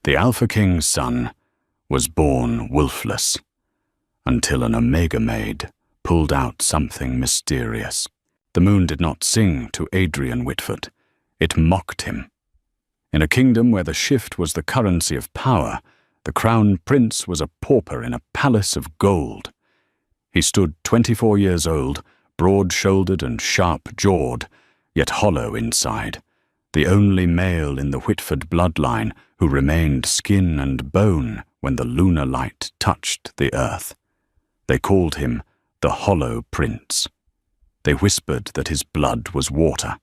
The Alpha King's son was born Wolfless, until an Omega Maid pulled out something mysterious. The moon did not sing to Adrian Whitford. It mocked him. In a kingdom where the shift was the currency of power, the crown prince was a pauper in a palace of gold. He stood 24 years old, broad-shouldered and sharp-jawed, yet hollow inside, the only male in the Whitford bloodline who remained skin and bone when the lunar light touched the earth. They called him the Hollow Prince. They whispered that his blood was water,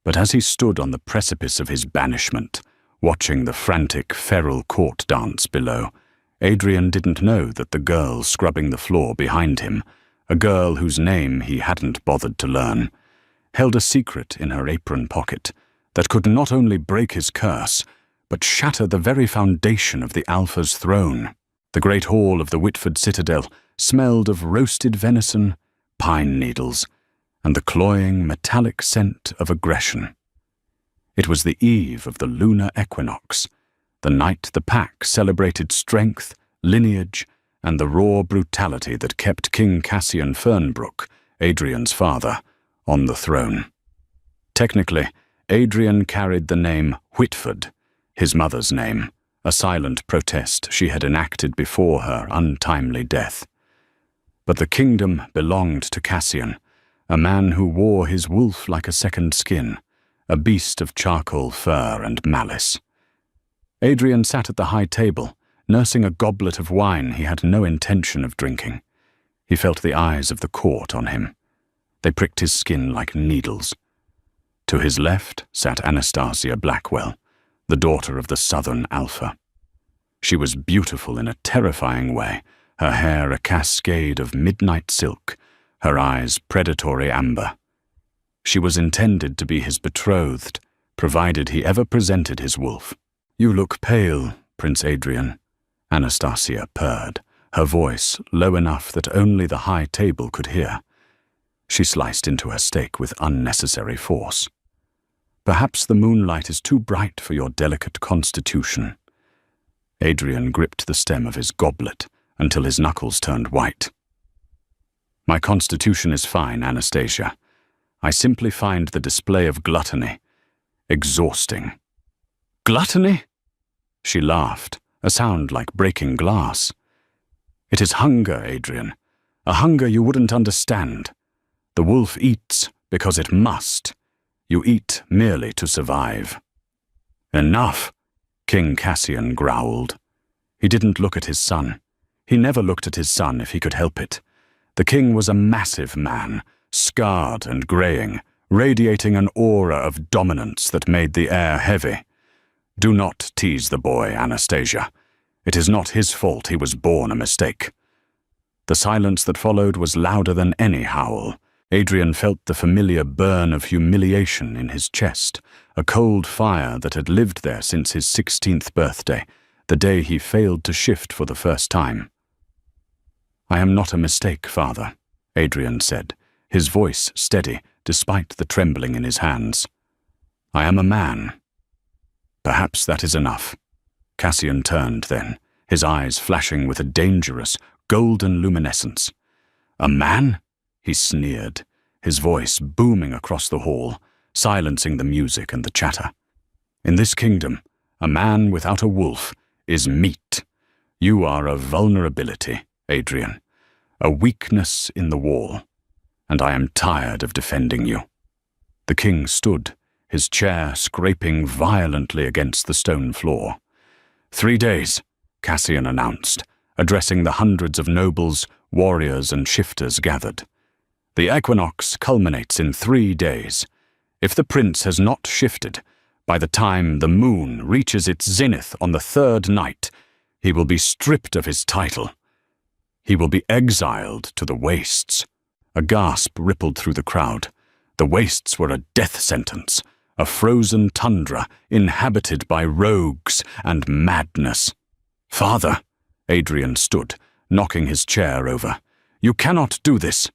but as he stood on the precipice of his banishment, watching the frantic feral court dance below, Adrian didn't know that the girl scrubbing the floor behind him, a girl whose name he hadn't bothered to learn, held a secret in her apron pocket that could not only break his curse, but shatter the very foundation of the Alpha's throne. The great hall of the Whitford citadel smelled of roasted venison, pine needles, and the cloying metallic scent of aggression. It was the eve of the lunar equinox, the night the pack celebrated strength, lineage, and the raw brutality that kept King Cassian Fernbrook, Adrian's father, on the throne. Technically, Adrian carried the name Whitford, his mother's name, a silent protest she had enacted before her untimely death. But the kingdom belonged to Cassian, a man who wore his wolf like a second skin, a beast of charcoal fur and malice. Adrian sat at the high table, nursing a goblet of wine he had no intention of drinking. He felt the eyes of the court on him. They pricked his skin like needles. To his left sat Anastasia Blackwell, the daughter of the Southern Alpha. She was beautiful in a terrifying way, her hair a cascade of midnight silk, her eyes predatory amber. She was intended to be his betrothed, provided he ever presented his wolf. "You look pale, Prince Adrian," Anastasia purred, her voice low enough that only the high table could hear. She sliced into her steak with unnecessary force. "Perhaps the moonlight is too bright for your delicate constitution." Adrian gripped the stem of his goblet until his knuckles turned white. "My constitution is fine, Anastasia. I simply find the display of gluttony exhausting." "Gluttony?" She laughed, a sound like breaking glass. "It is hunger, Adrian, a hunger you wouldn't understand. The wolf eats because it must. You eat merely to survive." "Enough," King Cassian growled. He didn't look at his son. He never looked at his son if he could help it. The king was a massive man, scarred and graying, radiating an aura of dominance that made the air heavy. "Do not tease the boy, Anastasia. It is not his fault he was born a mistake." The silence that followed was louder than any howl. Adrian felt the familiar burn of humiliation in his chest, a cold fire that had lived there since his 16th birthday, the day he failed to shift for the first time. "I am not a mistake, father," Adrian said, his voice steady despite the trembling in his hands. "I am a man." "Perhaps that is enough." Cassian turned then, his eyes flashing with a dangerous, golden luminescence. "A man?" he sneered, his voice booming across the hall, silencing the music and the chatter. "In this kingdom, a man without a wolf is meat. You are a vulnerability, Adrian, a weakness in the wall, and I am tired of defending you." The king stood, his chair scraping violently against the stone floor. 3 days, Cassian announced, addressing the hundreds of nobles, warriors, and shifters gathered. "The equinox culminates in 3 days. If the prince has not shifted, by the time the moon reaches its zenith on the 3rd night, he will be stripped of his title. He will be exiled to the wastes." A gasp rippled through the crowd. The wastes were a death sentence, a frozen tundra inhabited by rogues and madness. "Father," Adrian stood, knocking his chair over. "You cannot do this."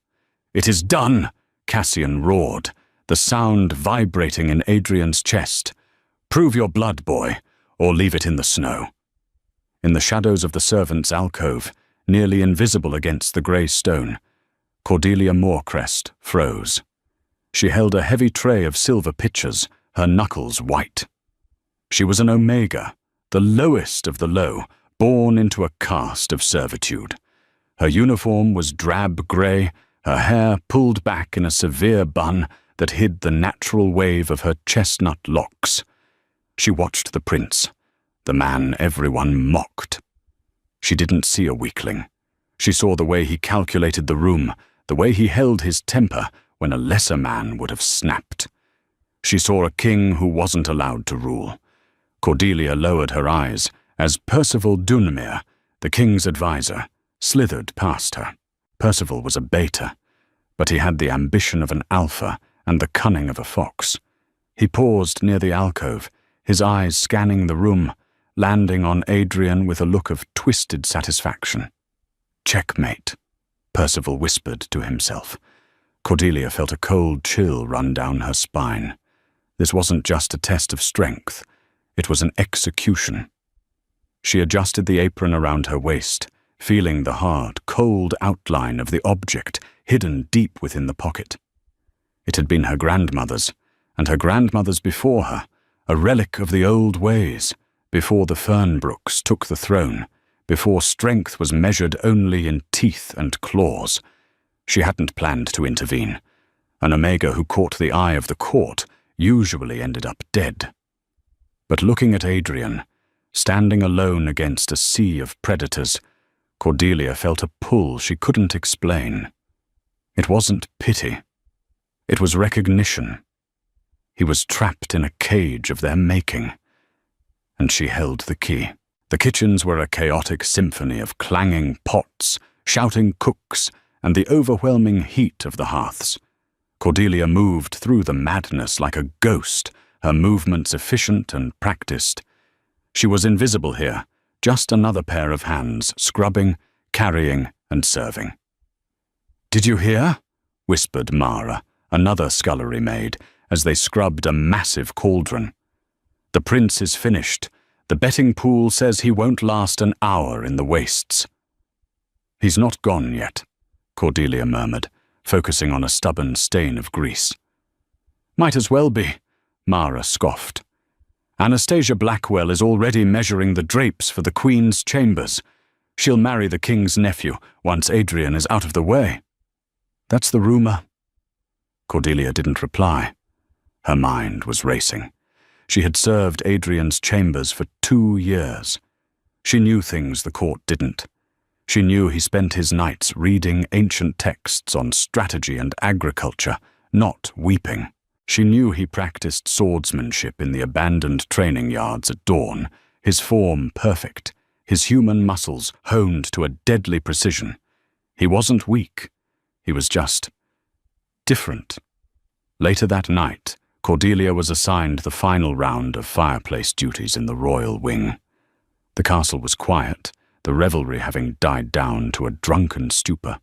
"It is done," Cassian roared, the sound vibrating in Adrian's chest. "Prove your blood, boy, or leave it in the snow." In the shadows of the servants' alcove, nearly invisible against the grey stone, Cordelia Morecrest froze. She held a heavy tray of silver pitchers, her knuckles white. She was an omega, the lowest of the low, born into a caste of servitude. Her uniform was drab grey, her hair pulled back in a severe bun that hid the natural wave of her chestnut locks. She watched the prince, the man everyone mocked. She didn't see a weakling. She saw the way he calculated the room, the way he held his temper when a lesser man would have snapped. She saw a king who wasn't allowed to rule. Cordelia lowered her eyes as Percival Dunmere, the king's advisor, slithered past her. Percival was a beta, but he had the ambition of an alpha and the cunning of a fox. He paused near the alcove, his eyes scanning the room, landing on Adrian with a look of twisted satisfaction. "Checkmate," Percival whispered to himself. Cordelia felt a cold chill run down her spine. This wasn't just a test of strength, it was an execution. She adjusted the apron around her waist, feeling the hard, cold outline of the object hidden deep within the pocket. It had been her grandmother's, and her grandmother's before her, a relic of the old ways, before the Fernbrooks took the throne, before strength was measured only in teeth and claws. She hadn't planned to intervene. An omega who caught the eye of the court usually ended up dead. But looking at Adrian, standing alone against a sea of predators, Cordelia felt a pull she couldn't explain. It wasn't pity. It was recognition. He was trapped in a cage of their making. And she held the key. The kitchens were a chaotic symphony of clanging pots, shouting cooks, and the overwhelming heat of the hearths. Cordelia moved through the madness like a ghost, her movements efficient and practiced. She was invisible here, just another pair of hands, scrubbing, carrying, and serving. "Did you hear?" whispered Mara, another scullery maid, as they scrubbed a massive cauldron. "The prince is finished. The betting pool says he won't last an hour in the wastes." "He's not gone yet," Cordelia murmured, focusing on a stubborn stain of grease. "Might as well be," Mara scoffed. "Anastasia Blackwell is already measuring the drapes for the Queen's chambers. She'll marry the king's nephew once Adrian is out of the way." "That's the rumor." Cordelia didn't reply. Her mind was racing. She had served Adrian's chambers for 2 years. She knew things the court didn't. She knew he spent his nights reading ancient texts on strategy and agriculture, not weeping. She knew he practiced swordsmanship in the abandoned training yards at dawn, his form perfect, his human muscles honed to a deadly precision. He wasn't weak. He was just different. Later that night, Cordelia was assigned the final round of fireplace duties in the royal wing. The castle was quiet, the revelry having died down to a drunken stupor.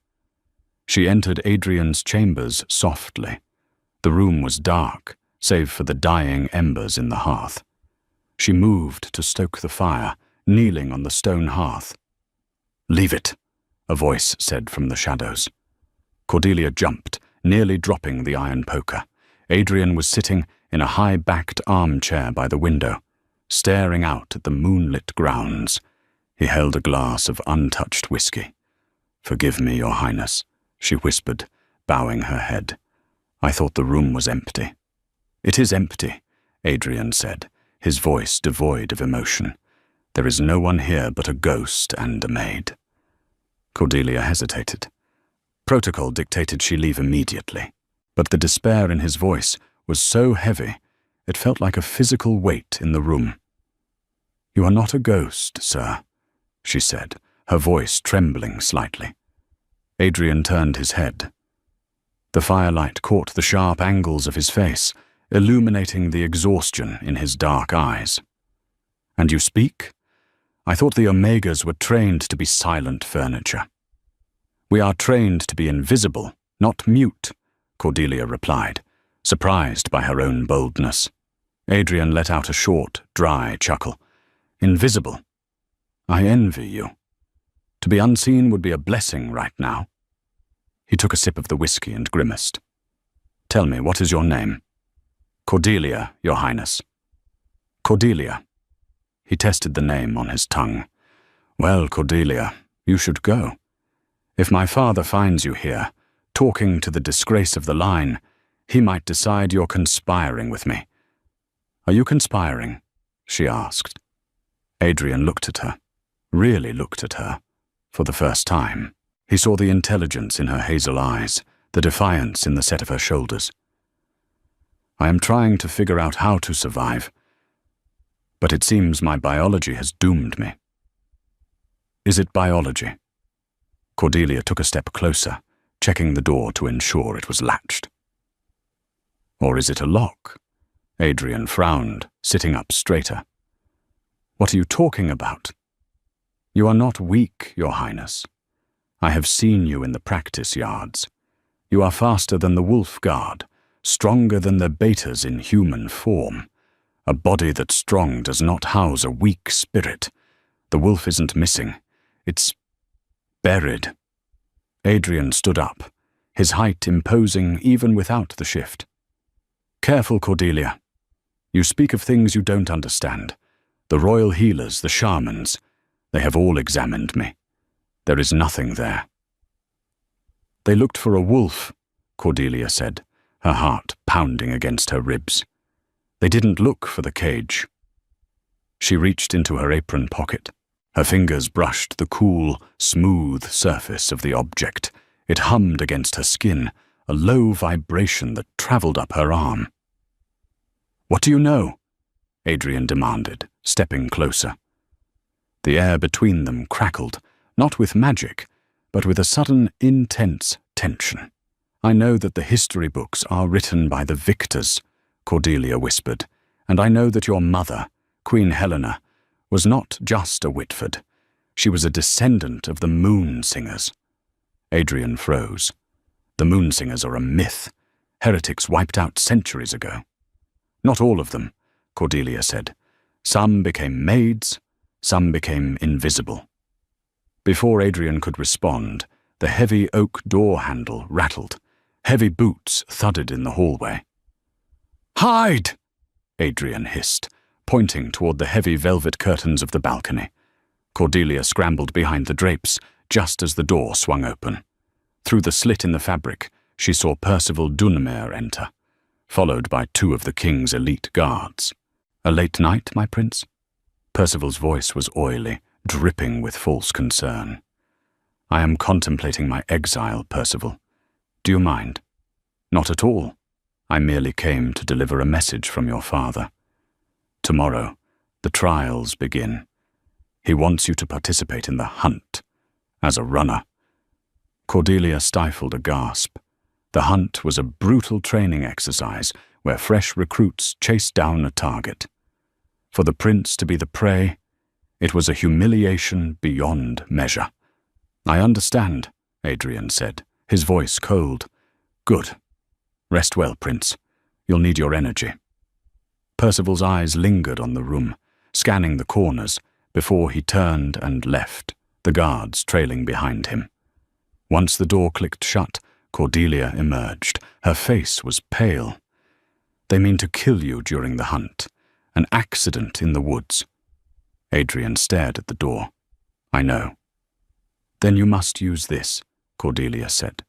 She entered Adrian's chambers softly. The room was dark, save for the dying embers in the hearth. She moved to stoke the fire, kneeling on the stone hearth. "Leave it," a voice said from the shadows. Cordelia jumped, nearly dropping the iron poker. Adrian was sitting in a high-backed armchair by the window, staring out at the moonlit grounds. He held a glass of untouched whiskey. "Forgive me, Your Highness," she whispered, bowing her head. "I thought the room was empty." "It is empty," Adrian said, his voice devoid of emotion. "There is no one here but a ghost and a maid." Cordelia hesitated. Protocol dictated she leave immediately, but the despair in his voice was so heavy it felt like a physical weight in the room. "You are not a ghost, sir," she said, her voice trembling slightly. Adrian turned his head. The firelight caught the sharp angles of his face, illuminating the exhaustion in his dark eyes. "And you speak? I thought the Omegas were trained to be silent furniture." "We are trained to be invisible, not mute," Cordelia replied, surprised by her own boldness. Adrian let out a short, dry chuckle. "Invisible? I envy you. To be unseen would be a blessing right now." He took a sip of the whiskey and grimaced. "Tell me, what is your name?" "Cordelia, Your Highness." "Cordelia." He tested the name on his tongue. "Well, Cordelia, you should go. If my father finds you here, talking to the disgrace of the line, he might decide you're conspiring with me." "Are you conspiring?" she asked. Adrian looked at her, really looked at her, for the first time. He saw the intelligence in her hazel eyes, the defiance in the set of her shoulders. "I am trying to figure out how to survive, but it seems my biology has doomed me." "Is it biology?" Cordelia took a step closer, checking the door to ensure it was latched. "Or is it a lock?" Adrian frowned, sitting up straighter. "What are you talking about?" "You are not weak, Your Highness. I have seen you in the practice yards. You are faster than the wolf guard, stronger than the betas in human form. A body that's strong does not house a weak spirit. The wolf isn't missing. It's buried." Adrian stood up, his height imposing even without the shift. "Careful, Cordelia. You speak of things you don't understand. The royal healers, the shamans, they have all examined me. There is nothing there." "They looked for a wolf," Cordelia said, her heart pounding against her ribs. "They didn't look for the cage." She reached into her apron pocket. Her fingers brushed the cool, smooth surface of the object. It hummed against her skin, a low vibration that traveled up her arm. "What do you know?" Adrian demanded, stepping closer. The air between them crackled, not with magic, but with a sudden, intense tension. "I know that the history books are written by the victors," Cordelia whispered, "and I know that your mother, Queen Helena, was not just a Whitford. She was a descendant of the Moon Singers." Adrian froze. "The Moon Singers are a myth. Heretics wiped out centuries ago." "Not all of them," Cordelia said. "Some became maids, some became invisible." Before Adrian could respond, the heavy oak door handle rattled. Heavy boots thudded in the hallway. "Hide!" Adrian hissed, pointing toward the heavy velvet curtains of the balcony. Cordelia scrambled behind the drapes just as the door swung open. Through the slit in the fabric, she saw Percival Dunmer enter, followed by two of the king's elite guards. "A late night, my prince?" Percival's voice was oily, dripping with false concern. "I am contemplating my exile, Percival. Do you mind?" "Not at all. I merely came to deliver a message from your father. Tomorrow, the trials begin. He wants you to participate in the hunt, as a runner." Cordelia stifled a gasp. The hunt was a brutal training exercise where fresh recruits chased down a target. For the prince to be the prey, it was a humiliation beyond measure. "I understand," Adrian said, his voice cold. "Good. Rest well, Prince. You'll need your energy." Percival's eyes lingered on the room, scanning the corners, before he turned and left, the guards trailing behind him. Once the door clicked shut, Cordelia emerged. Her face was pale. "They mean to kill you during the hunt. An accident in the woods." Adrian stared at the door. "I know." "Then you must use this," Cordelia said.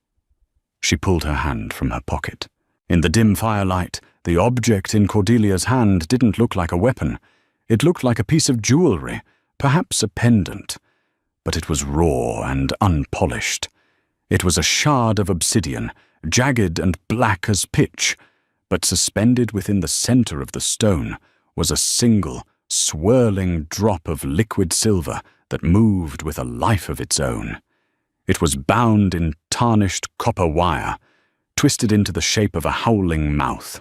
She pulled her hand from her pocket. In the dim firelight, the object in Cordelia's hand didn't look like a weapon. It looked like a piece of jewelry, perhaps a pendant. But it was raw and unpolished. It was a shard of obsidian, jagged and black as pitch, but suspended within the center of the stone was a single, swirling drop of liquid silver that moved with a life of its own. It was bound in tarnished copper wire, twisted into the shape of a howling mouth.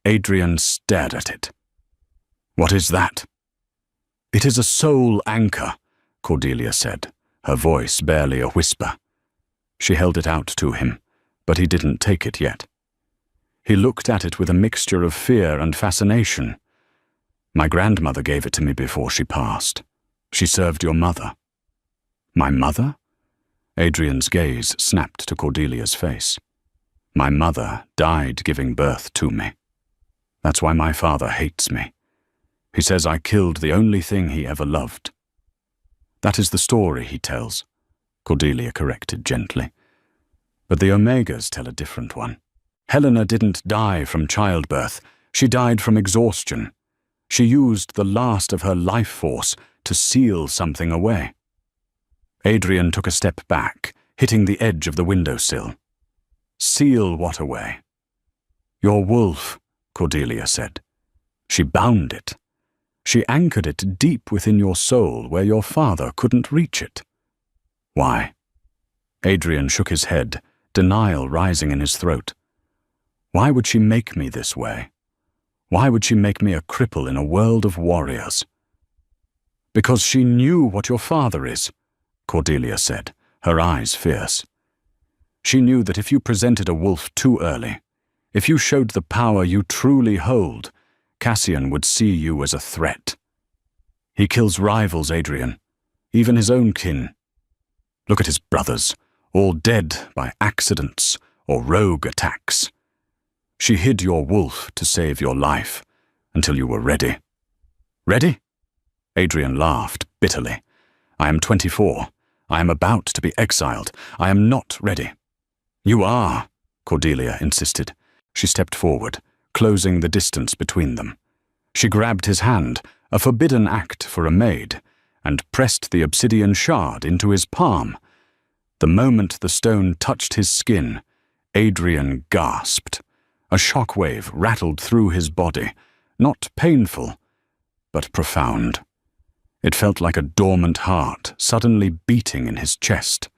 Adrian stared at it. "What is that?" "It is a soul anchor," Cordelia said, her voice barely a whisper. She held it out to him, but he didn't take it yet. He looked at it with a mixture of fear and fascination. "My grandmother gave it to me before she passed," She served your mother. My mother? Adrian's gaze snapped to Cordelia's face. My mother died giving birth to me. That's why my father hates me. He says I killed the only thing he ever loved. That is the story he tells, Cordelia corrected gently. But the Omegas tell a different one. Helena didn't die from childbirth. She died from exhaustion. She used the last of her life force to seal something away. Adrian took a step back, hitting the edge of the windowsill. Seal what away? Your wolf, Cordelia said. She bound it. She anchored it deep within your soul where your father couldn't reach it. Why? Adrian shook his head, denial rising in his throat. Why would she make me this way? Why would she make me a cripple in a world of warriors? Because she knew what your father is, Cordelia said, her eyes fierce. She knew that if you presented a wolf too early, if you showed the power you truly hold, Cassian would see you as a threat. He kills rivals, Adrian, even his own kin. Look at his brothers, all dead by accidents or rogue attacks. She hid your wolf to save your life until you were ready. Ready? Adrian laughed bitterly. I am 24. I am about to be exiled. I am not ready. You are, Cordelia insisted. She stepped forward, closing the distance between them. She grabbed his hand, a forbidden act for a maid, and pressed the obsidian shard into his palm. The moment the stone touched his skin, Adrian gasped. A shockwave rattled through his body, not painful, but profound. It felt like a dormant heart suddenly beating in his chest.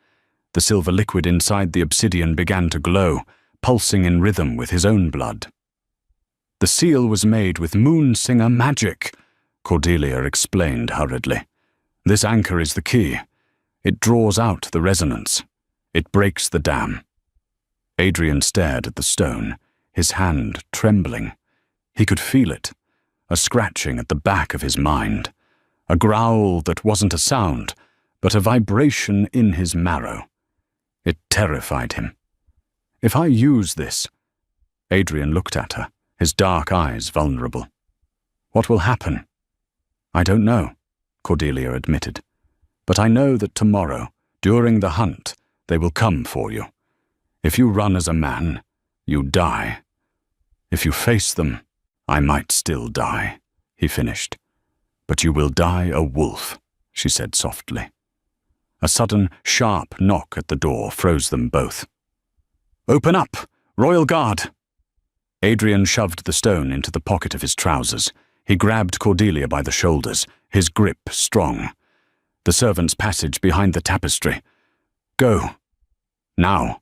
The silver liquid inside the obsidian began to glow, pulsing in rhythm with his own blood. The seal was made with moon-singer magic, Cordelia explained hurriedly. This anchor is the key. It draws out the resonance. It breaks the dam. Adrian stared at the stone, his hand trembling. He could feel it, a scratching at the back of his mind, a growl that wasn't a sound, but a vibration in his marrow. It terrified him. If I use this... Adrian looked at her, his dark eyes vulnerable. What will happen? I don't know, Cordelia admitted. But I know that tomorrow, during the hunt, they will come for you. If you run as a man, you die. If you face them, I might still die, he finished. But you will die a wolf, she said softly. A sudden, sharp knock at the door froze them both. Open up! Royal Guard! Adrian shoved the stone into the pocket of his trousers. He grabbed Cordelia by the shoulders, his grip strong. The servants' passage behind the tapestry. Go. Now.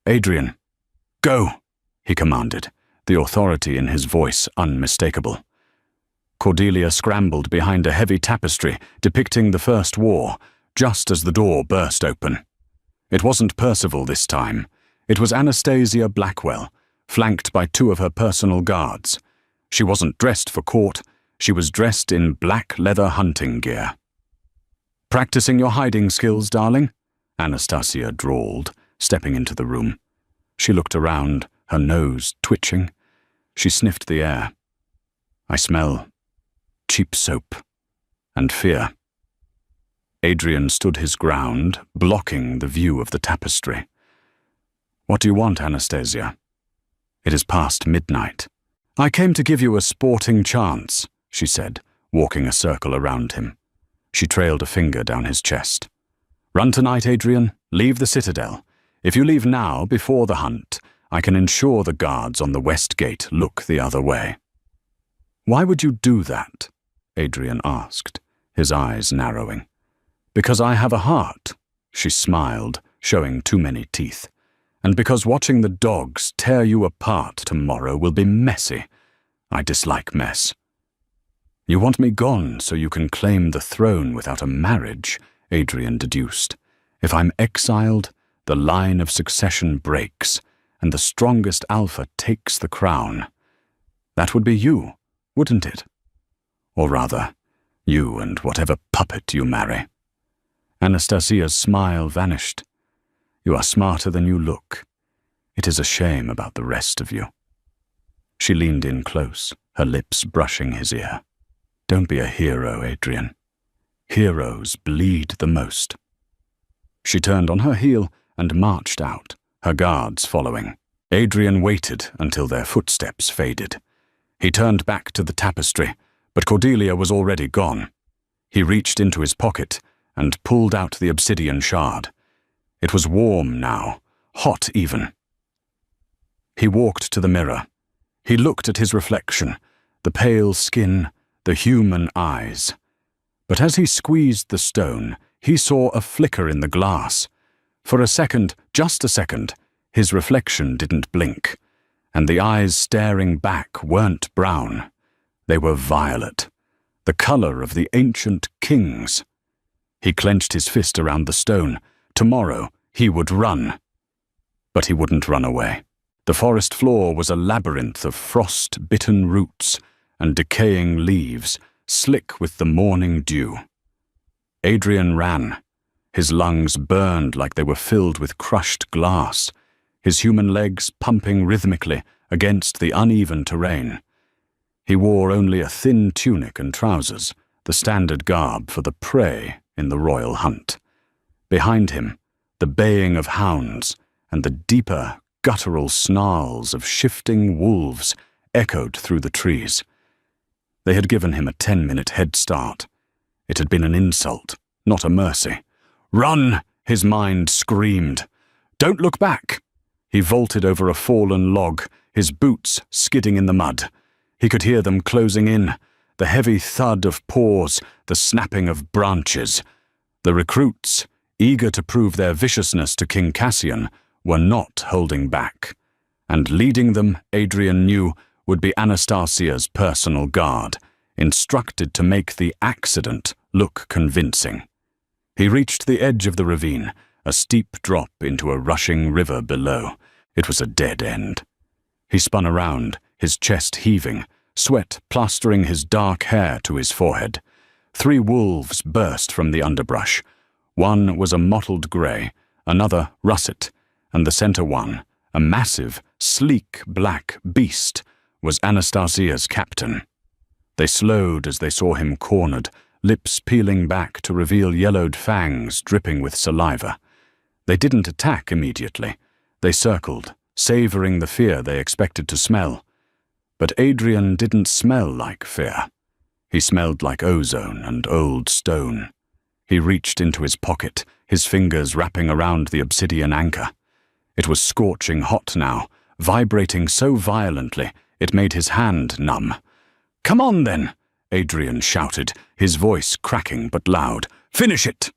Adrian. Go, he commanded, the authority in his voice unmistakable. Cordelia scrambled behind a heavy tapestry depicting the First War, just as the door burst open. It wasn't Percival this time. It was Anastasia Blackwell, flanked by 2 of her personal guards. She wasn't dressed for court. She was dressed in black leather hunting gear. Practicing your hiding skills, darling? Anastasia drawled, stepping into the room. She looked around, her nose twitching. She sniffed the air. I smell cheap soap and fear. Adrian stood his ground, blocking the view of the tapestry. What do you want, Anastasia? It is past midnight. I came to give you a sporting chance, she said, walking a circle around him. She trailed a finger down his chest. Run tonight, Adrian. Leave the citadel. If you leave now, before the hunt, I can ensure the guards on the west gate look the other way. Why would you do that? Adrian asked, his eyes narrowing. Because I have a heart, she smiled, showing too many teeth. And because watching the dogs tear you apart tomorrow will be messy. I dislike mess. You want me gone so you can claim the throne without a marriage, Adrian deduced. If I'm exiled, the line of succession breaks, and the strongest alpha takes the crown. That would be you, wouldn't it? Or rather, You and whatever puppet you marry." Anastasia's smile vanished. "You are smarter than you look. It is a shame about the rest of you." She leaned in close, her lips brushing his ear. "Don't be a hero, Adrian. Heroes bleed the most." She turned on her heel and marched out, her guards following. Adrian waited until their footsteps faded. He turned back to the tapestry, but Cordelia was already gone. He reached into his pocket and pulled out the obsidian shard. It was warm now, hot even. He walked to the mirror. He looked at his reflection, the pale skin, the human eyes. But as he squeezed the stone, he saw a flicker in the glass. For a second, just a second, his reflection didn't blink, and the eyes staring back weren't brown. They were violet, the color of the ancient kings. He clenched his fist around the stone. Tomorrow he would run. But he wouldn't run away. The forest floor was a labyrinth of frost-bitten roots and decaying leaves, slick with the morning dew. Adrian ran. His lungs burned like they were filled with crushed glass, his human legs pumping rhythmically against the uneven terrain. He wore only a thin tunic and trousers, the standard garb for the prey in the royal hunt. Behind him, the baying of hounds and the deeper, guttural snarls of shifting wolves echoed through the trees. They had given him a 10-minute head start. It had been an insult, not a mercy. "Run!" his mind screamed. "Don't look back!" He vaulted over a fallen log, his boots skidding in the mud. He could hear them closing in, the heavy thud of paws, the snapping of branches. The recruits, eager to prove their viciousness to King Cassian, were not holding back. And leading them, Adrian knew, would be Anastasia's personal guard, instructed to make the accident look convincing. He reached the edge of the ravine, a steep drop into a rushing river below. It was a dead end. He spun around, his chest heaving, sweat plastering his dark hair to his forehead. 3 wolves burst from the underbrush. One was a mottled grey, another russet, and the center one, a massive, sleek black beast, was Anastasia's captain. They slowed as they saw him cornered, lips peeling back to reveal yellowed fangs dripping with saliva. They didn't attack immediately. They circled, savoring the fear they expected to smell. But Adrian didn't smell like fear. He smelled like ozone and old stone. He reached into his pocket, his fingers wrapping around the obsidian anchor. It was scorching hot now, vibrating so violently it made his hand numb. "Come on, then!" Adrian shouted, his voice cracking but loud. "Finish it!"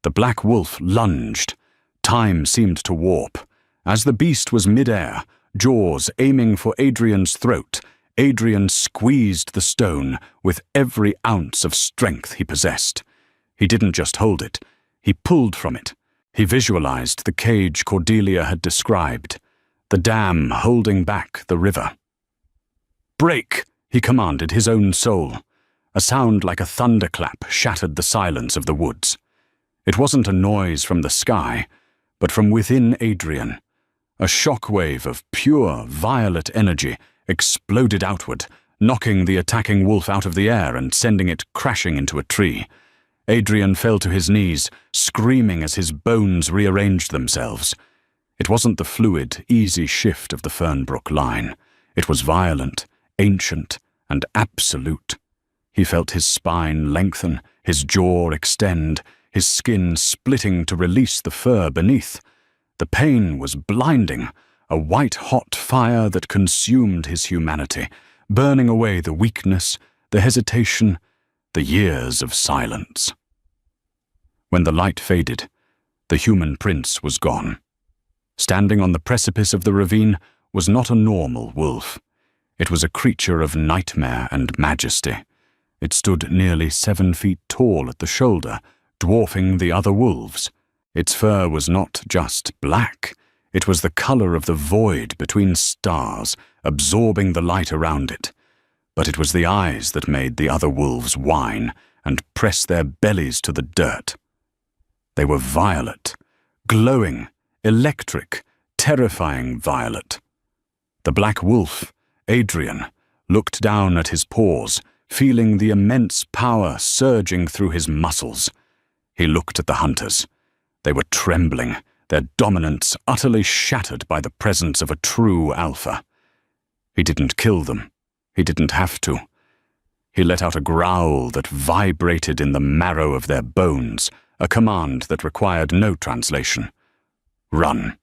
The black wolf lunged. Time seemed to warp. As the beast was mid-air, jaws aiming for Adrian's throat, Adrian squeezed the stone with every ounce of strength he possessed. He didn't just hold it, he pulled from it. He visualized the cage Cordelia had described, the dam holding back the river. "Break!" he commanded his own soul. A sound like a thunderclap shattered the silence of the woods. It wasn't a noise from the sky, but from within Adrian. A shockwave of pure, violet energy exploded outward, knocking the attacking wolf out of the air and sending it crashing into a tree. Adrian fell to his knees, screaming as his bones rearranged themselves. It wasn't the fluid, easy shift of the Fernbrook line. It was violent, ancient, and absolute. He felt his spine lengthen, his jaw extend, his skin splitting to release the fur beneath. The pain was blinding, a white-hot fire that consumed his humanity, burning away the weakness, the hesitation, the years of silence. When the light faded, the human prince was gone. Standing on the precipice of the ravine was not a normal wolf. It was a creature of nightmare and majesty. It stood nearly 7 feet tall at the shoulder, dwarfing the other wolves. Its fur was not just black. It was the color of the void between stars, absorbing the light around it. But it was the eyes that made the other wolves whine and press their bellies to the dirt. They were violet, glowing, electric, terrifying violet. The black wolf, Adrian, looked down at his paws, feeling the immense power surging through his muscles. He looked at the hunters. They were trembling, their dominance utterly shattered by the presence of a true alpha. He didn't kill them. He didn't have to. He let out a growl that vibrated in the marrow of their bones, a command that required no translation. Run.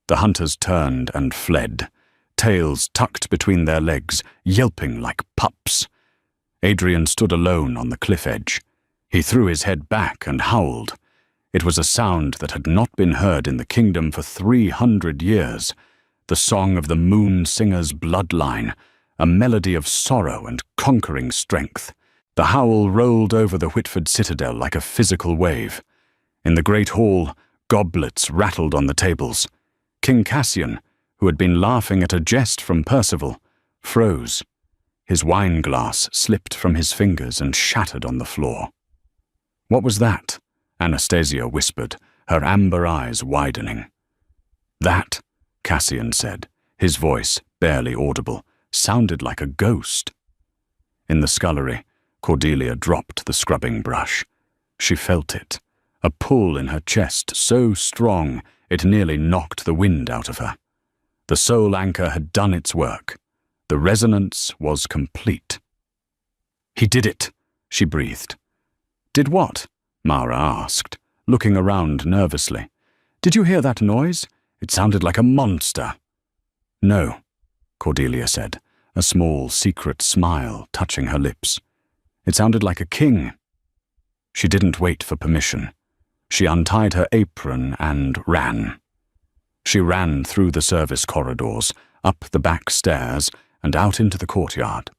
The hunters turned and fled, tails tucked between their legs, yelping like pups. Adrian stood alone on the cliff edge. He threw his head back and howled. It was a sound that had not been heard in the kingdom for 300 years, the song of the moon singer's bloodline, a melody of sorrow and conquering strength. The howl rolled over the Whitford citadel like a physical wave. In the great hall, goblets rattled on the tables. King Cassian, who had been laughing at a jest from Percival, froze. His wine glass slipped from his fingers and shattered on the floor. "What was that?" Anastasia whispered, her amber eyes widening. "That," Cassian said, his voice, barely audible, sounded like a ghost. In the scullery, Cordelia dropped the scrubbing brush. She felt it, a pull in her chest so strong it nearly knocked the wind out of her. The soul anchor had done its work. The resonance was complete. "He did it," she breathed. "Did what?" Mara asked, looking around nervously. "Did you hear that noise? It sounded like a monster." "No," Cordelia said, a small secret smile touching her lips. "It sounded like a king." She didn't wait for permission. She untied her apron and ran. She ran through the service corridors, up the back stairs, and out into the courtyard.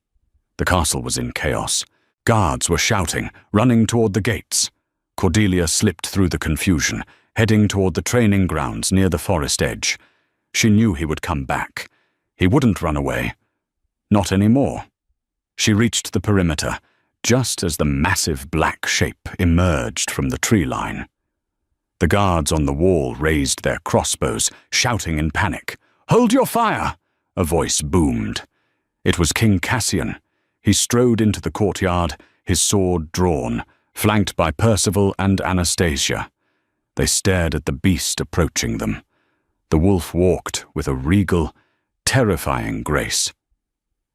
The castle was in chaos. Guards were shouting, running toward the gates. Cordelia slipped through the confusion, heading toward the training grounds near the forest edge. She knew he would come back. He wouldn't run away. Not anymore. She reached the perimeter, just as the massive black shape emerged from the tree line. The guards on the wall raised their crossbows, shouting in panic. "Hold your fire!" a voice boomed. It was King Cassian. He strode into the courtyard, his sword drawn, flanked by Percival and Anastasia. They stared at the beast approaching them. The wolf walked with a regal, terrifying grace.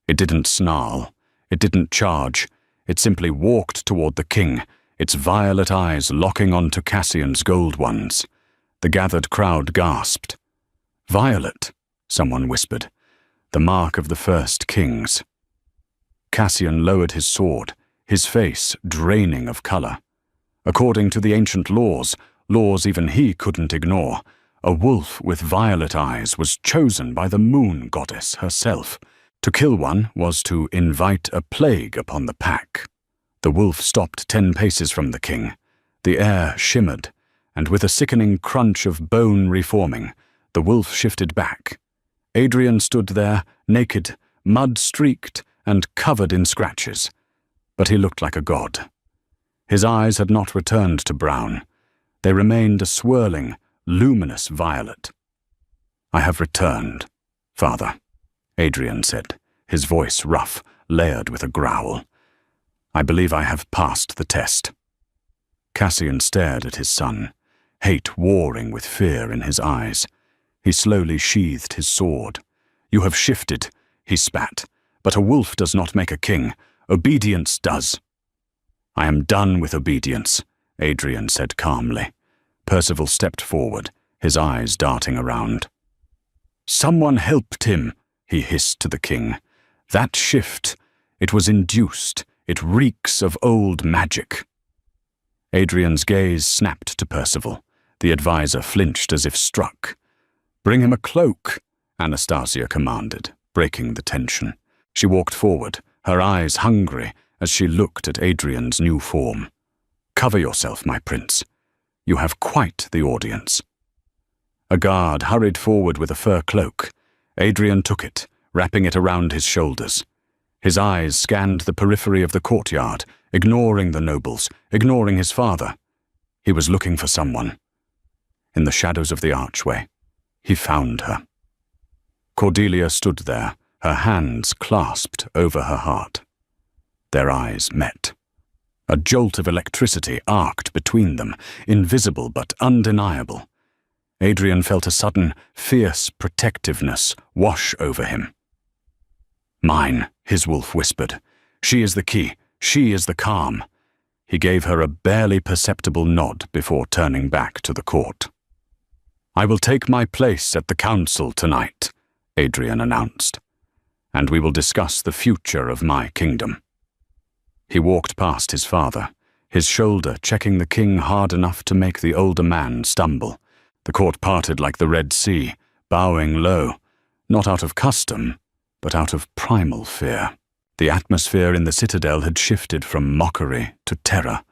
It didn't snarl. It didn't charge. It simply walked toward the king, its violet eyes locking onto Cassian's gold ones. The gathered crowd gasped. "Violet," someone whispered. "The mark of the first kings." Cassian lowered his sword, his face draining of color. According to the ancient laws even he couldn't ignore, a wolf with violet eyes was chosen by the moon goddess herself. To kill one was to invite a plague upon the pack. The wolf stopped 10 paces from the king. The air shimmered, and with a sickening crunch of bone reforming, the wolf shifted back. Adrian stood there, naked, mud-streaked, and covered in scratches. But he looked like a god. His eyes had not returned to brown. They remained a swirling, luminous violet. "I have returned, Father," Adrian said, his voice rough, layered with a growl. "I believe I have passed the test." Cassian stared at his son, hate warring with fear in his eyes. He slowly sheathed his sword. "You have shifted," he spat, "but a wolf does not make a king. Obedience does." "I am done with obedience," Adrian said calmly. Percival stepped forward, his eyes darting around. "Someone helped him," he hissed to the king. "That shift, it was induced. It reeks of old magic." Adrian's gaze snapped to Percival. The advisor flinched as if struck. "Bring him a cloak," Anastasia commanded, breaking the tension. She walked forward, her eyes hungry as she looked at Adrian's new form. "Cover yourself, my prince. You have quite the audience." A guard hurried forward with a fur cloak. Adrian took it, wrapping it around his shoulders. His eyes scanned the periphery of the courtyard, ignoring the nobles, ignoring his father. He was looking for someone. In the shadows of the archway, he found her. Cordelia stood there, her hands clasped over her heart. Their eyes met. A jolt of electricity arced between them, invisible but undeniable. Adrian felt a sudden, fierce protectiveness wash over him. "Mine," his wolf whispered. "She is the key. She is the calm." He gave her a barely perceptible nod before turning back to the court. "I will take my place at the council tonight," Adrian announced, "and we will discuss the future of my kingdom." He walked past his father, his shoulder checking the king hard enough to make the older man stumble. The court parted like the Red Sea, bowing low, not out of custom, but out of primal fear. The atmosphere in the citadel had shifted from mockery to terror.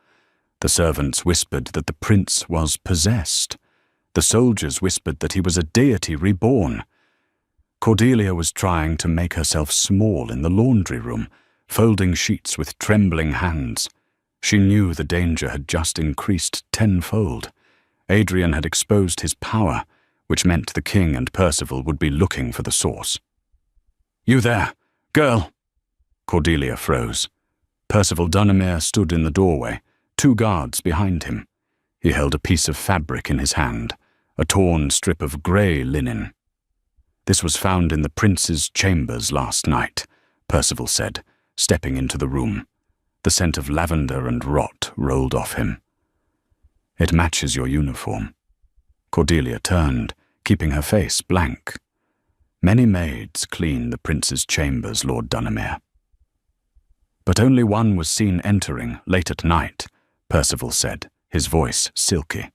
The servants whispered that the prince was possessed. The soldiers whispered that he was a deity reborn. Cordelia was trying to make herself small in the laundry room, folding sheets with trembling hands. She knew the danger had just increased tenfold. Adrian had exposed his power, which meant the king and Percival would be looking for the source. "You there, girl!" Cordelia froze. Percival Dunnemere stood in the doorway, 2 guards behind him. He held a piece of fabric in his hand, a torn strip of grey linen. "This was found in the prince's chambers last night," Percival said, stepping into the room. The scent of lavender and rot rolled off him. "It matches your uniform." Cordelia turned, keeping her face blank. "Many maids clean the prince's chambers, Lord Dunnemere." "But only one was seen entering late at night," Percival said, his voice silky.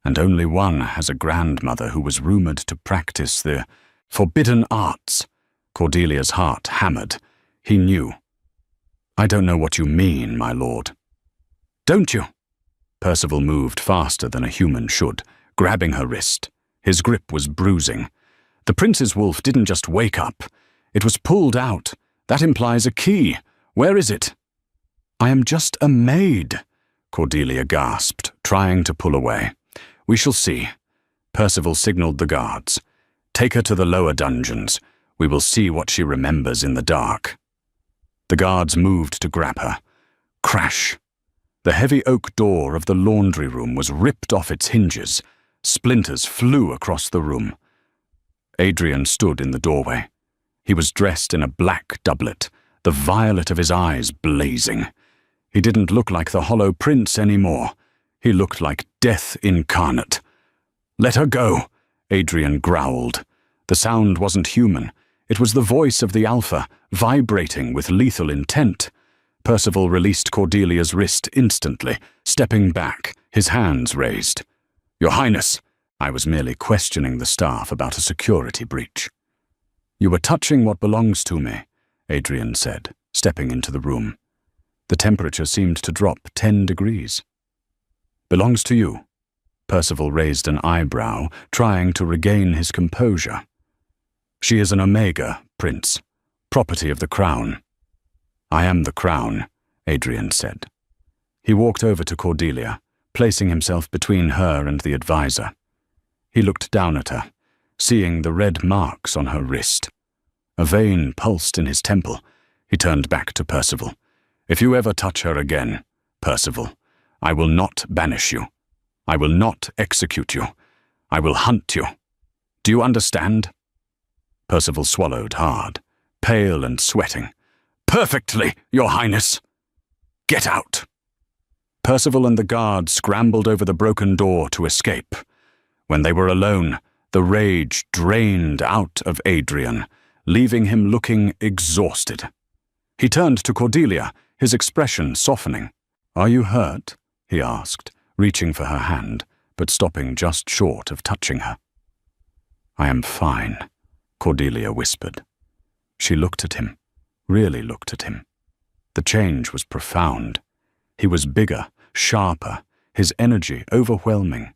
"And only one has a grandmother who was rumoured to practice the forbidden arts." Cordelia's heart hammered. He knew. "I don't know what you mean, my lord." "Don't you?" Percival moved faster than a human should, grabbing her wrist. His grip was bruising. "The prince's wolf didn't just wake up. It was pulled out. That implies a key. Where is it?" "I am just a maid," Cordelia gasped, trying to pull away. "We shall see." Percival signaled the guards. "Take her to the lower dungeons. We will see what she remembers in the dark." The guards moved to grab her. Crash! The heavy oak door of the laundry room was ripped off its hinges. Splinters flew across the room. Adrian stood in the doorway. He was dressed in a black doublet, the violet of his eyes blazing. He didn't look like the Hollow Prince anymore. He looked like death incarnate. "Let her go," Adrian growled. The sound wasn't human. It was the voice of the Alpha, vibrating with lethal intent. Percival released Cordelia's wrist instantly, stepping back, his hands raised. "Your Highness, I was merely questioning the staff about a security breach." "You were touching what belongs to me," Adrian said, stepping into the room. The temperature seemed to drop 10 degrees. "Belongs to you?" Percival raised an eyebrow, trying to regain his composure. "She is an Omega, Prince, property of the Crown." "I am the Crown," Adrian said. He walked over to Cordelia, placing himself between her and the advisor. He looked down at her, seeing the red marks on her wrist. A vein pulsed in his temple. He turned back to Percival. "If you ever touch her again, Percival, I will not banish you. I will not execute you. I will hunt you. Do you understand?" Percival swallowed hard, pale and sweating. "Perfectly, Your Highness." "Get out." Percival and the guard scrambled over the broken door to escape. When they were alone, the rage drained out of Adrian, leaving him looking exhausted. He turned to Cordelia, his expression softening. "Are you hurt?" he asked, reaching for her hand, but stopping just short of touching her. "I am fine," Cordelia whispered. She looked at him, really looked at him. The change was profound. He was bigger, sharper, his energy overwhelming.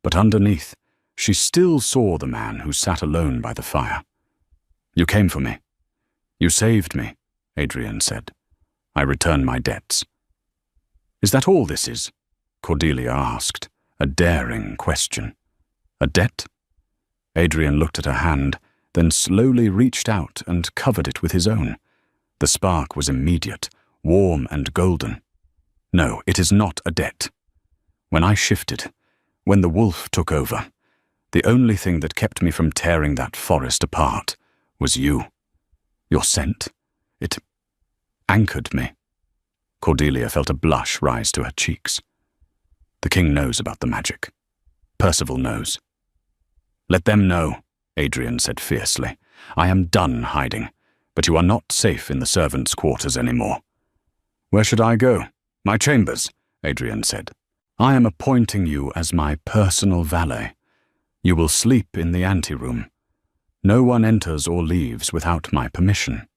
But underneath, she still saw the man who sat alone by the fire. "You came for me. You saved me," Adrian said. I return my debts." "Is that all this is?" Cordelia asked, a daring question. "A debt?" Adrian looked at her hand, then slowly reached out and covered it with his own. The spark was immediate, warm and golden. "No, it is not a debt. When I shifted, when the wolf took over, the only thing that kept me from tearing that forest apart was you. Your scent, it anchored me." Cordelia felt a blush rise to her cheeks. "The king knows about the magic. Percival knows." "Let them know," Adrian said fiercely. "I am done hiding, but you are not safe in the servants' quarters anymore." "Where should I go?" "My chambers," Adrian said. "I am appointing you as my personal valet. You will sleep in the anteroom. No one enters or leaves without my permission."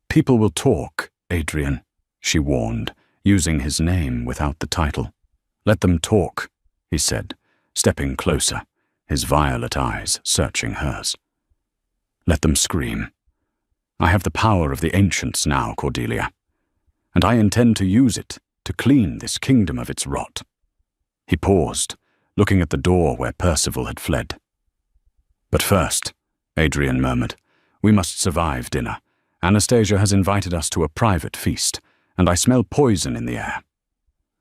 "People will talk, Adrian," she warned, using his name without the title. "Let them talk," he said, stepping closer, his violet eyes searching hers. "Let them scream. I have the power of the ancients now, Cordelia, and I intend to use it to clean this kingdom of its rot." He paused, looking at the door where Percival had fled. "But first," Adrian murmured, "we must survive dinner. Anastasia has invited us to a private feast, and I smell poison in the air."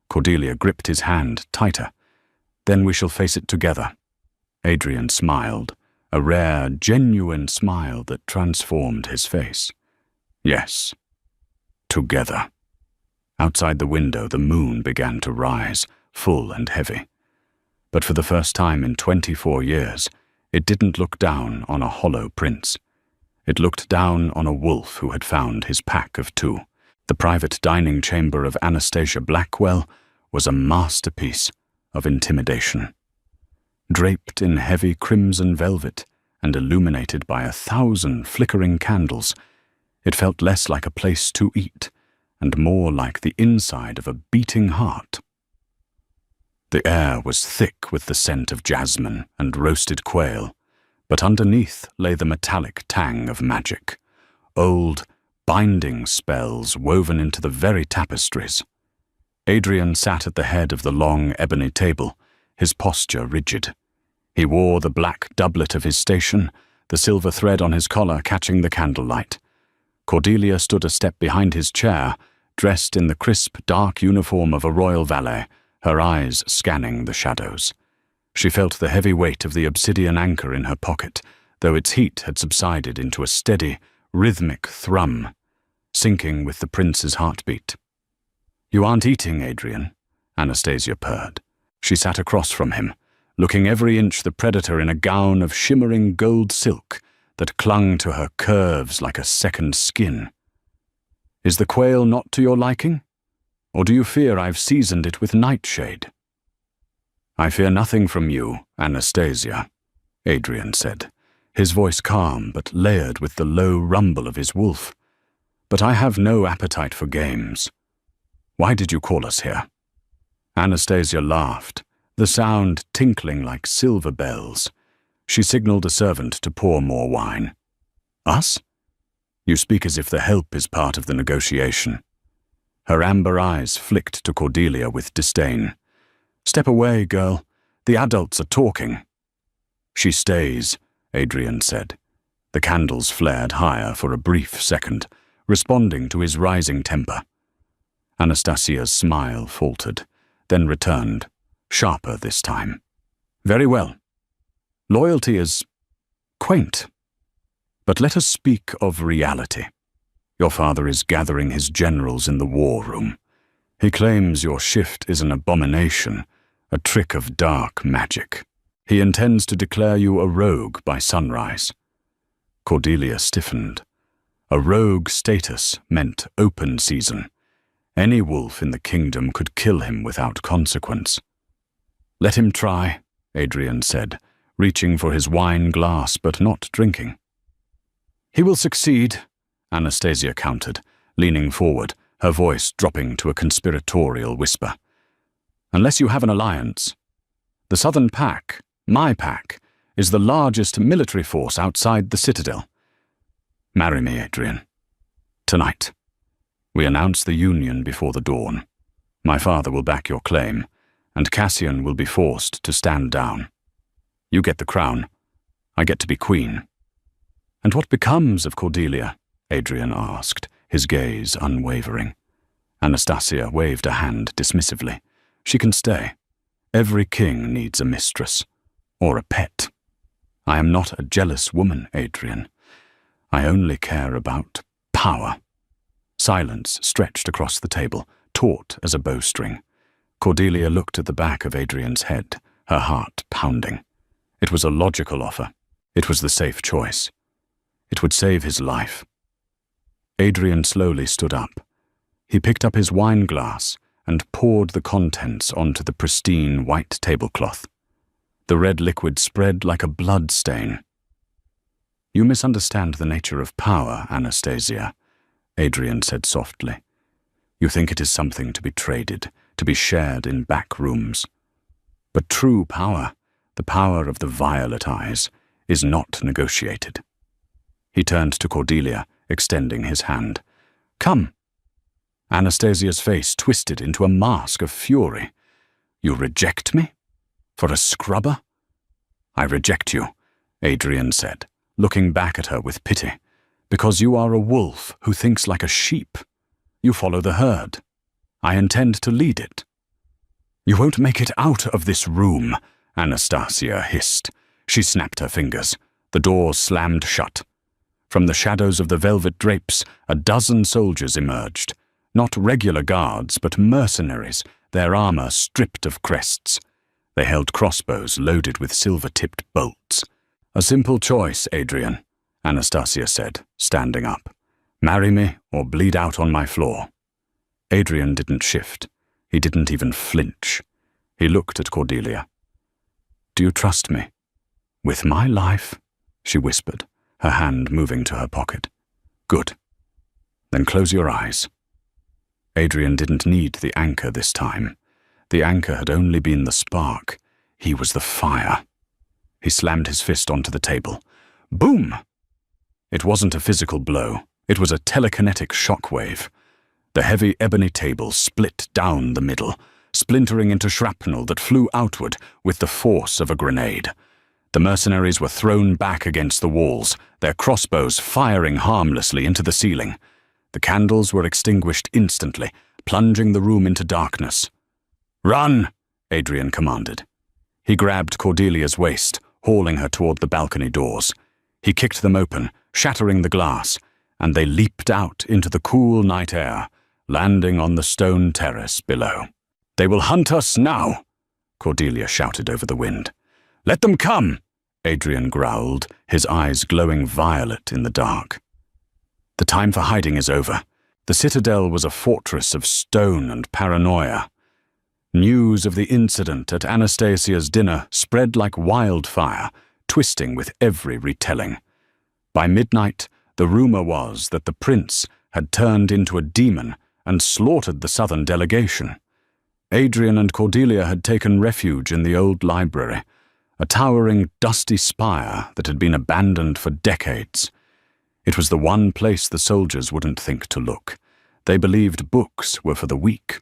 Cordelia gripped his hand tighter. "Then we shall face it together." Adrian smiled, a rare, genuine smile that transformed his face. "Yes, together." Outside the window, the moon began to rise, full and heavy. But for the first time in 24 years, it didn't look down on a hollow prince. It looked down on a wolf who had found his pack of two. The private dining chamber of Anastasia Blackwell was a masterpiece of intimidation. Draped in heavy crimson velvet and illuminated by 1,000 flickering candles, it felt less like a place to eat and more like the inside of a beating heart. The air was thick with the scent of jasmine and roasted quail, but underneath lay the metallic tang of magic, old, binding spells woven into the very tapestries. Adrian sat at the head of the long ebony table, his posture rigid. He wore the black doublet of his station, the silver thread on his collar catching the candlelight. Cordelia stood a step behind his chair, dressed in the crisp, dark uniform of a royal valet, her eyes scanning the shadows. She felt the heavy weight of the obsidian anchor in her pocket, though its heat had subsided into a steady, rhythmic thrum, syncing with the prince's heartbeat. "You aren't eating, Adrian," Anastasia purred. She sat across from him, looking every inch the predator in a gown of shimmering gold silk that clung to her curves like a second skin. "Is the quail not to your liking? Or do you fear I've seasoned it with nightshade?" "I fear nothing from you, Anastasia," Adrian said, his voice calm but layered with the low rumble of his wolf. "But I have no appetite for games. Why did you call us here?" Anastasia laughed, the sound tinkling like silver bells. She signaled a servant to pour more wine. "Us? You speak as if the help is part of the negotiation." Her amber eyes flicked to Cordelia with disdain. "Step away, girl. The adults are talking." "She stays," Adrian said. The candles flared higher for a brief second, responding to his rising temper. Anastasia's smile faltered, then returned, sharper this time. "Very well. Loyalty is quaint. But let us speak of reality. Your father is gathering his generals in the war room. He claims your shift is an abomination, a trick of dark magic. He intends to declare you a rogue by sunrise." Cordelia stiffened. A rogue status meant open season. Any wolf in the kingdom could kill him without consequence. "Let him try," Adrian said, reaching for his wine glass but not drinking. "He will succeed," Anastasia countered, leaning forward, her voice dropping to a conspiratorial whisper. "Unless you have an alliance. The Southern Pack, my pack, is the largest military force outside the Citadel. Marry me, Adrian. Tonight. We announce the union before the dawn. My father will back your claim, and Cassian will be forced to stand down. You get the crown. I get to be queen." "And what becomes of Cordelia?" Adrian asked, his gaze unwavering. Anastasia waved a hand dismissively. "She can stay. Every king needs a mistress. Or a pet. I am not a jealous woman, Adrian. I only care about power." Silence stretched across the table, taut as a bowstring. Cordelia looked at the back of Adrian's head, her heart pounding. It was a logical offer. It was the safe choice. It would save his life. Adrian slowly stood up. He picked up his wine glass and poured the contents onto the pristine white tablecloth. The red liquid spread like a blood stain. "You misunderstand the nature of power, Anastasia," Adrian said softly. "You think it is something to be traded, to be shared in back rooms. But true power, the power of the violet eyes, is not negotiated." He turned to Cordelia, extending his hand. "Come." Anastasia's face twisted into a mask of fury. "You reject me? For a scrubber?" "I reject you," Adrian said, looking back at her with pity, "because you are a wolf who thinks like a sheep. You follow the herd. I intend to lead it." "You won't make it out of this room," Anastasia hissed. She snapped her fingers. The doors slammed shut. From the shadows of the velvet drapes, a dozen soldiers emerged. Not regular guards, but mercenaries, their armor stripped of crests. They held crossbows loaded with silver-tipped bolts. "A simple choice, Adrian," Anastasia said, standing up. "Marry me or bleed out on my floor." Adrian didn't shift. He didn't even flinch. He looked at Cordelia. "Do you trust me?" "With my life," she whispered, her hand moving to her pocket. "Good. Then close your eyes." Adrian didn't need the anchor this time. The anchor had only been the spark. He was the fire. He slammed his fist onto the table. Boom! It wasn't a physical blow. It was a telekinetic shockwave. The heavy ebony table split down the middle, splintering into shrapnel that flew outward with the force of a grenade. The mercenaries were thrown back against the walls, their crossbows firing harmlessly into the ceiling. The candles were extinguished instantly, plunging the room into darkness. "Run!" Adrian commanded. He grabbed Cordelia's waist, hauling her toward the balcony doors. He kicked them open, shattering the glass, and they leaped out into the cool night air, landing on the stone terrace below. "They will hunt us now!" Cordelia shouted over the wind. "Let them come!" Adrian growled, his eyes glowing violet in the dark. "The time for hiding is over." The citadel was a fortress of stone and paranoia. News of the incident at Anastasia's dinner spread like wildfire, twisting with every retelling. By midnight, the rumor was that the prince had turned into a demon and slaughtered the southern delegation. Adrian and Cordelia had taken refuge in the old library, a towering, dusty spire that had been abandoned for decades. It was the one place the soldiers wouldn't think to look. They believed books were for the weak.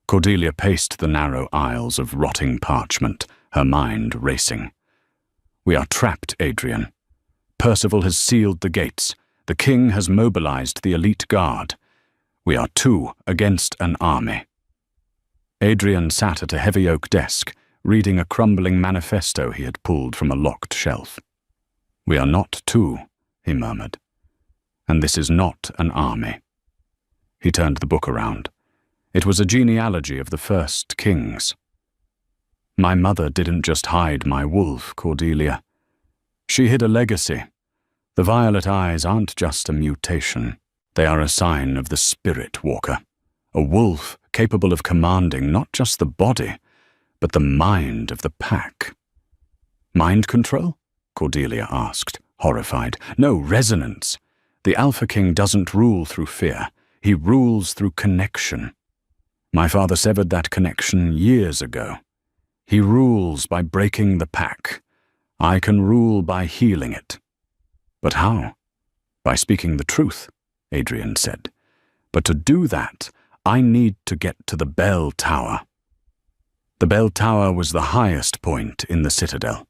Cordelia paced the narrow aisles of rotting parchment, her mind racing. "We are trapped, Adrian. Percival has sealed the gates. The king has mobilized the elite guard. We are 2 against an army." Adrian sat at a heavy oak desk, reading a crumbling manifesto he had pulled from a locked shelf. "We are not 2, he murmured. "And this is not an army." He turned the book around. It was a genealogy of the first kings. "My mother didn't just hide my wolf, Cordelia. She hid a legacy. The violet eyes aren't just a mutation. They are a sign of the spirit walker. A wolf capable of commanding not just the body, but the mind of the pack." "Mind control?" Cordelia asked, horrified. "No, resonance. The Alpha King doesn't rule through fear. He rules through connection. My father severed that connection years ago. He rules by breaking the pack. I can rule by healing it." "But how?" "By speaking the truth," Adrian said. But to do that, I need to get to the bell tower. The bell tower was the highest point in the citadel.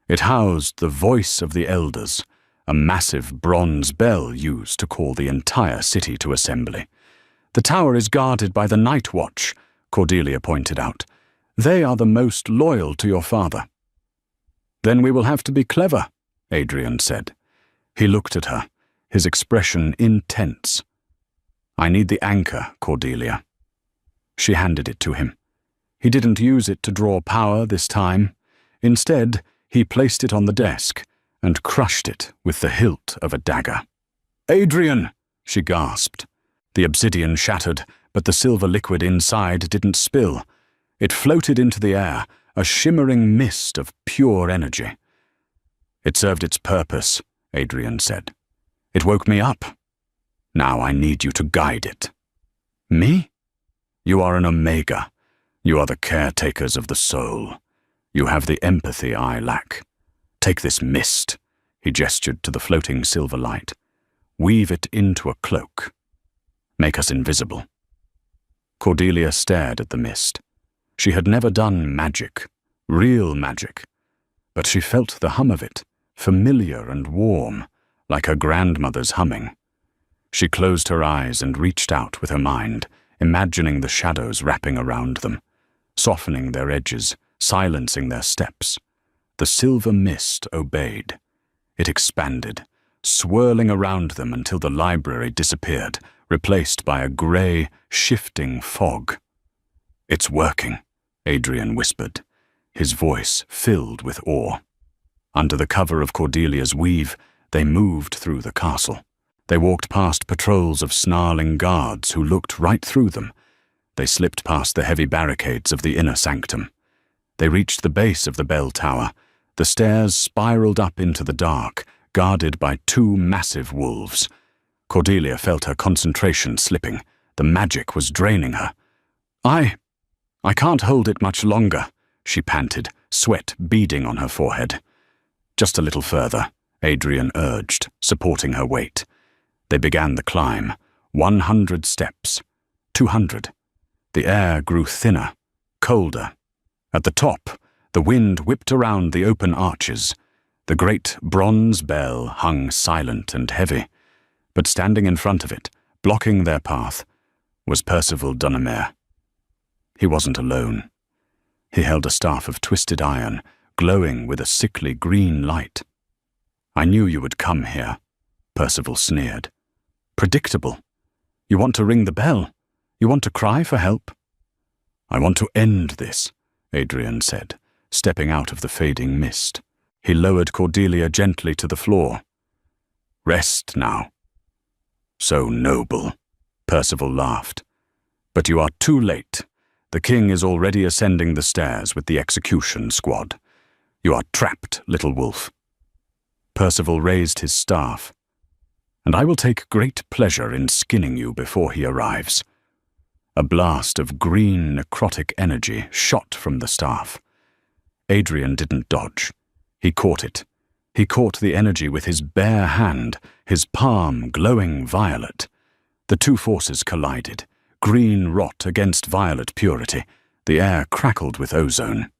It housed the voice of the elders, a massive bronze bell used to call the entire city to assembly. The tower is guarded by the Night Watch, Cordelia pointed out. They are the most loyal to your father. Then we will have to be clever, Adrian said. He looked at her, his expression intense. I need the anchor, Cordelia. She handed it to him. He didn't use it to draw power this time. Instead, he placed it on the desk and crushed it with the hilt of a dagger. Adrian, she gasped. The obsidian shattered, but the silver liquid inside didn't spill. It floated into the air, a shimmering mist of pure energy. It served its purpose, Adrian said. It woke me up. Now I need you to guide it. Me? You are an Omega. You are the caretakers of the soul. You have the empathy I lack. Take this mist, he gestured to the floating silver light. Weave it into a cloak. Make us invisible. Cordelia stared at the mist. She had never done magic, real magic, but she felt the hum of it, familiar and warm, like her grandmother's humming. She closed her eyes and reached out with her mind, imagining the shadows wrapping around them, softening their edges, silencing their steps. The silver mist obeyed. It expanded, swirling around them until the library disappeared, replaced by a grey, shifting fog. It's working, Adrian whispered, his voice filled with awe. Under the cover of Cordelia's weave, they moved through the castle. They walked past patrols of snarling guards who looked right through them. They slipped past the heavy barricades of the inner sanctum. They reached the base of the bell tower. The stairs spiraled up into the dark, guarded by two massive wolves. Cordelia felt her concentration slipping. The magic was draining her. I can't hold it much longer, she panted, sweat beading on her forehead. Just a little further, Adrian urged, supporting her weight. They began the climb. 100 steps. 200. The air grew thinner, colder. At the top, the wind whipped around the open arches. The great bronze bell hung silent and heavy. But standing in front of it, blocking their path, was Percival Dunamere. He wasn't alone. He held a staff of twisted iron, glowing with a sickly green light. I knew you would come here, Percival sneered. Predictable. You want to ring the bell? You want to cry for help? I want to end this, Adrian said, stepping out of the fading mist. He lowered Cordelia gently to the floor. Rest now. So noble, Percival laughed. But you are too late. The king is already ascending the stairs with the execution squad. You are trapped, little wolf. Percival raised his staff. And I will take great pleasure in skinning you before he arrives. A blast of green necrotic energy shot from the staff. Adrian didn't dodge. He caught it. He caught the energy with his bare hand, his palm glowing violet. The two forces collided, green rot against violet purity. The air crackled with ozone.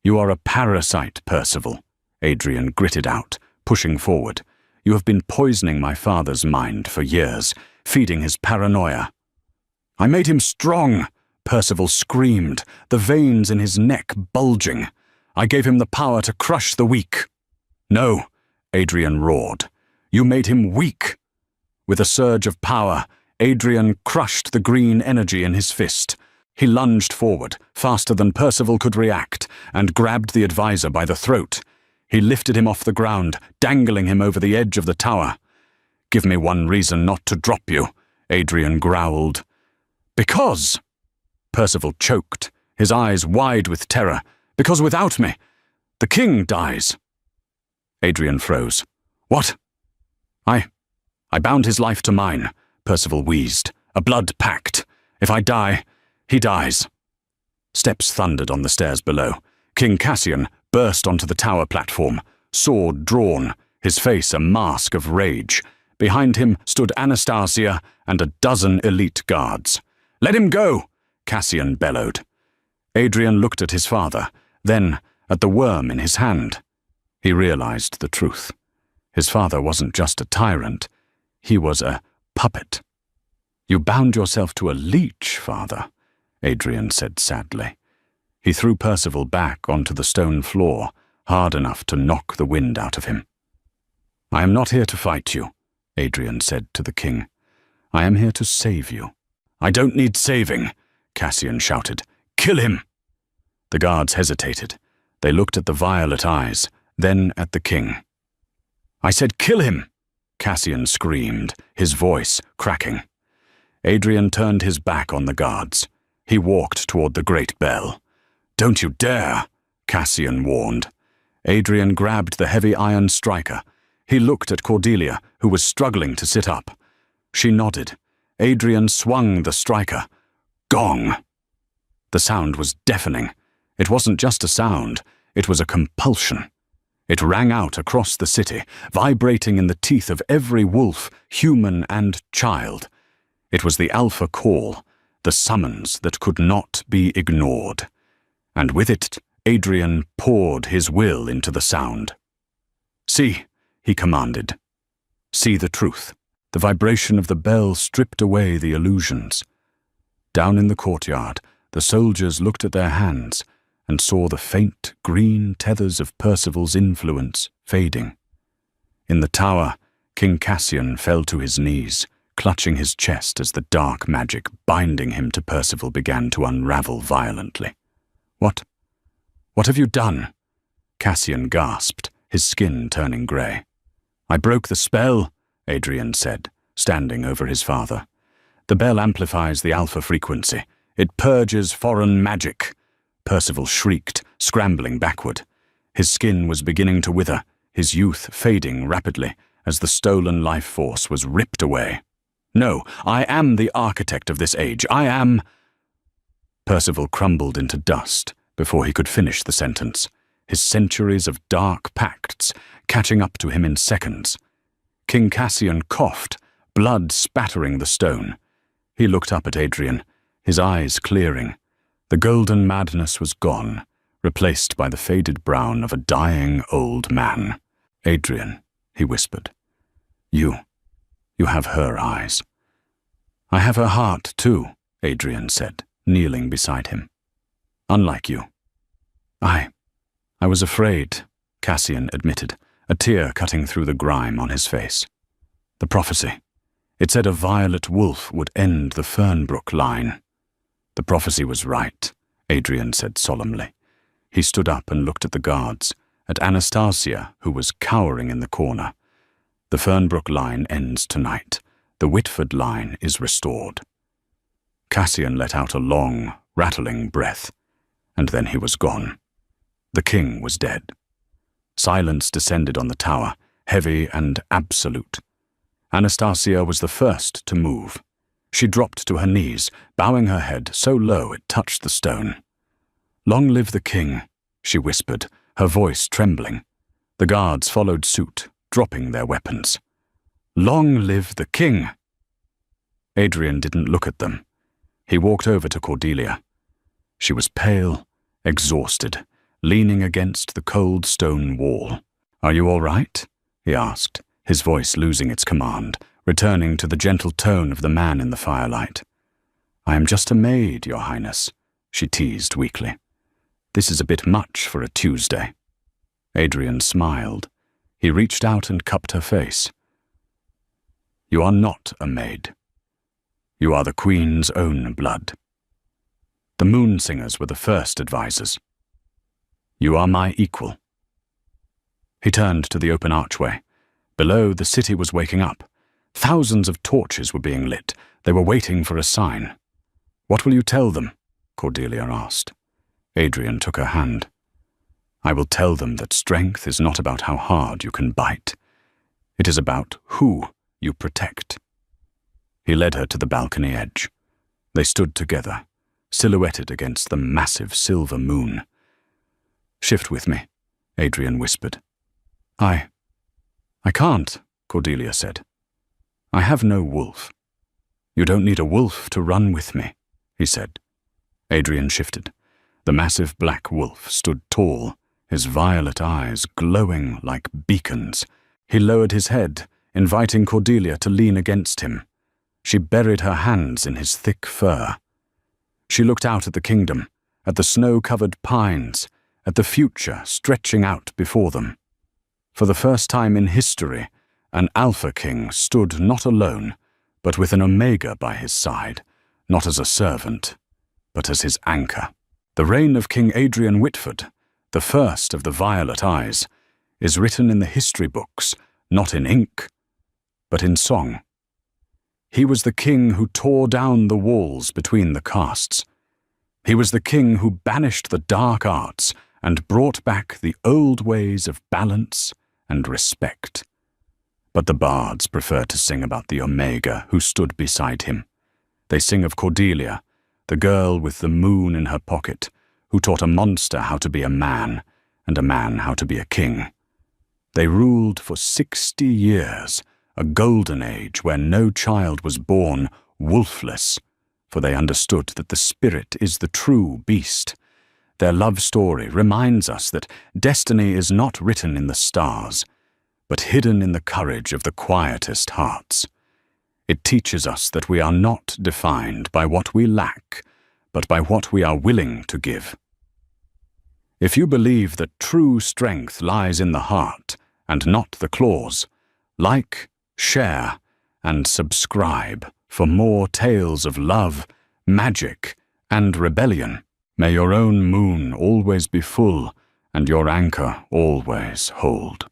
You are a parasite, Percival, Adrian gritted out, pushing forward. You have been poisoning my father's mind for years, feeding his paranoia. I made him strong, Percival screamed, the veins in his neck bulging. I gave him the power to crush the weak. No, Adrian roared. You made him weak. With a surge of power, Adrian crushed the green energy in his fist. He lunged forward, faster than Percival could react, and grabbed the advisor by the throat. He lifted him off the ground, dangling him over the edge of the tower. Give me one reason not to drop you, Adrian growled. Because, Percival choked, his eyes wide with terror. Because without me, the king dies. Adrian froze. What? I bound his life to mine, Percival wheezed. A blood pact. If I die, he dies. Steps thundered on the stairs below. King Cassian burst onto the tower platform, sword drawn, his face a mask of rage. Behind him stood Anastasia and a dozen elite guards. "Let him go!" Cassian bellowed. Adrian looked at his father, then at the worm in his hand. He realized the truth. His father wasn't just a tyrant. He was a puppet. "You bound yourself to a leech, father," Adrian said sadly. He threw Percival back onto the stone floor, hard enough to knock the wind out of him. "I am not here to fight you," Adrian said to the king. "I am here to save you." "I don't need saving," Cassian shouted. "Kill him!" The guards hesitated. They looked at the violet eyes, then at the king. "I said kill him!" Cassian screamed, his voice cracking. Adrian turned his back on the guards. He walked toward the great bell. "Don't you dare!" Cassian warned. Adrian grabbed the heavy iron striker. He looked at Cordelia, who was struggling to sit up. She nodded. Adrian swung the striker. Gong! The sound was deafening. It wasn't just a sound, it was a compulsion. It rang out across the city, vibrating in the teeth of every wolf, human and child. It was the alpha call, the summons that could not be ignored. And with it, Adrian poured his will into the sound. "See," he commanded. "See the truth." The vibration of the bell stripped away the illusions. Down in the courtyard, the soldiers looked at their hands and saw the faint green tethers of Percival's influence fading. In the tower, King Cassian fell to his knees, clutching his chest as the dark magic binding him to Percival began to unravel violently. What have you done?" Cassian gasped, his skin turning grey. "I broke the spell," Adrian said, standing over his father. "The bell amplifies the alpha frequency. It purges foreign magic." Percival shrieked, scrambling backward. His skin was beginning to wither, his youth fading rapidly as the stolen life force was ripped away. "No, I am the architect of this age. I am—" Percival crumbled into dust before he could finish the sentence, his centuries of dark pacts catching up to him in seconds. King Cassian coughed, blood spattering the stone. He looked up at Adrian, his eyes clearing. The golden madness was gone, replaced by the faded brown of a dying old man. "Adrian," he whispered, You have her eyes." "I have her heart, too," Adrian said, kneeling beside him. "Unlike you." I was afraid," Cassian admitted, a tear cutting through the grime on his face. "The prophecy. It said a violet wolf would end the Fernbrook line." "The prophecy was right," Adrian said solemnly. He stood up and looked at the guards, at Anastasia, who was cowering in the corner. "The Fernbrook line ends tonight. The Whitford line is restored." Cassian let out a long, rattling breath, and then he was gone. The king was dead. Silence descended on the tower, heavy and absolute. Anastasia was the first to move. She dropped to her knees, bowing her head so low it touched the stone. "Long live the king," she whispered, her voice trembling. The guards followed suit, dropping their weapons. "Long live the king!" Adrian didn't look at them. He walked over to Cordelia. She was pale, exhausted, leaning against the cold stone wall. "Are you all right?" he asked, his voice losing its command, returning to the gentle tone of the man in the firelight. "I am just a maid, Your Highness," she teased weakly. "This is a bit much for a Tuesday." Adrian smiled. He reached out and cupped her face. "You are not a maid. You are the Queen's own blood. The Moon Singers were the first advisors. You are my equal." He turned to the open archway. Below, the city was waking up. Thousands of torches were being lit. They were waiting for a sign. "What will you tell them?" Cordelia asked. Adrian took her hand. "I will tell them that strength is not about how hard you can bite. It is about who you protect." He led her to the balcony edge. They stood together, silhouetted against the massive silver moon. "Shift with me," Adrian whispered. I can't," Cordelia said. I have no wolf. You don't need a wolf to run with me, he said. Adrian shifted. The massive black wolf stood tall, his violet eyes glowing like beacons. He lowered his head, inviting Cordelia to lean against him. She buried her hands in his thick fur. She looked out at the kingdom, at the snow-covered pines, at the future stretching out before them. For the first time in history, an Alpha King stood not alone, but with an Omega by his side, not as a servant, but as his anchor. The reign of King Adrian Whitford, the first of the Violet Eyes, is written in the history books, not in ink, but in song. He was the king who tore down the walls between the castes. He was the king who banished the dark arts and brought back the old ways of balance and respect. But the bards prefer to sing about the Omega who stood beside him. They sing of Cordelia, the girl with the moon in her pocket, who taught a monster how to be a man, and a man how to be a king. They ruled for 60 years, a golden age where no child was born wolfless, for they understood that the spirit is the true beast. Their love story reminds us that destiny is not written in the stars, but hidden in the courage of the quietest hearts. It teaches us that we are not defined by what we lack, but by what we are willing to give. If you believe that true strength lies in the heart and not the claws, like, share, and subscribe for more tales of love, magic, and rebellion. May your own moon always be full and your anchor always hold.